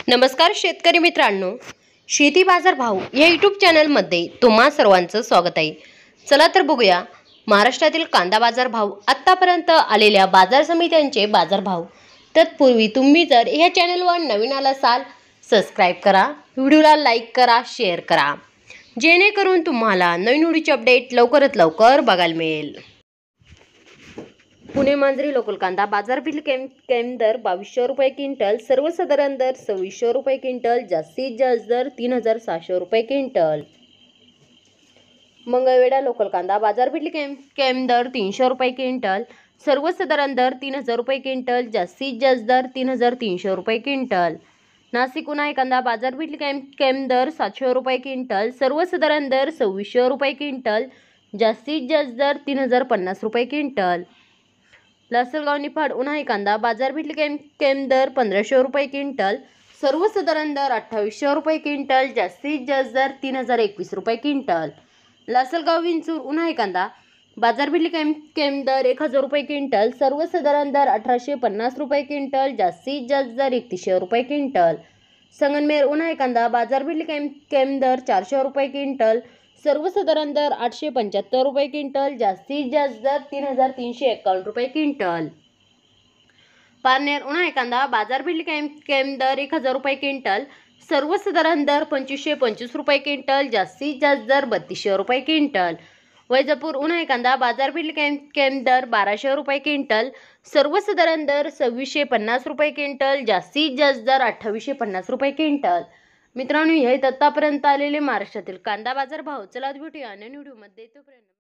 नमस्कार शेतकरी मित्रांनो, शेती बाजार भाव या यूट्यूब चॅनलमध्ये तुम्हा सर्वांचं स्वागत आहे। चला तर बघूया महाराष्ट्रातील कांदा बाजार भाव, आतापर्यंत आलेल्या बाजार समित्यांचे बाजार भाव। तत्पूर्वी तुम्ही जर या चॅनलवर नवीन आला असाल, सबस्क्राइब करा, व्हिडिओला लाईक करा, शेअर करा, जेणेकरून तुम्हाला नवीन व्हिडिओचे अपडेट लवकरात लवकर बघायला मिळेल। पुणे मांजरी लोकल कांदा बाजारपेठ कॅम दर 2200 रुपये क्विंटल, सर्वसाधारण दर 2600 रुपये क्विंटल, जास्तीत जास्त दर 3600 रुपये क्विंटल। मंगळवेढा लोकल कांदा बाजारपेठ कॅम दर 300 रुपये क्विंटल, सर्वसाधारण दर 3000 रुपये क्विंटल, जास्तीत जास्त दर 3300 रुपये क्विंटल। नाशिक उन्हाळी कांदा बाजारपेठ कॅम दर 700 रुपये क्विंटल, सर्वसाधारण दर 2600 रुपये क्विंटल, जास्तीत जास्त दर 3050 रुपये क्विंटल। लासलगाव निफाड उन्हाळी कांदा बाजारपेठ कॅम दर 1500 रुपये क्विंटल, सर्वसाधारण दर 2800 रुपये क्विंटल, जास्तीत जास्त दर 3021 रुपये क्विंटल। लासलगाव विंचूर उन्हाळी कांदा बाजारपेठ कॅम दर 1000 रुपये क्विंटल, सर्वसाधारण दर 1850 रुपये क्विंटल, जास्तीत जास्त दर 3100 रुपये क्विंटल। संगमनेर उन्हाळी कांदा बाजारपेठ कॅम दर 400 रुपये क्विंटल, सर्वसाधारण दर 875 रुपये क्विंटल, जास्तीत जास्त दर 3351 रुपये क्विंटल। पारनेर उन्हाळी कांदा बाजारपेठ कॅम दर 1000 रुपये क्विंटल, सर्वसाधारण दर 2525 रुपये क्विंटल, जास्तीत जास्त दर 3200 रुपये क्विंटल। वैजापूर उन्हाळी कांदा बाजारपेठ कॅम दर 1200 रुपये क्विंटल, सर्वसाधारण दर 2650 रुपये क्विंटल, जास्तीत जास्त दर 2850 रुपये क्विंटल। मित्रांनो, हे आतापर्यंत आलेले महाराष्ट्रातील कांदा बाजार भाव। चला भेटूया नवीन व्हिडिओमध्ये, तोपर्यंत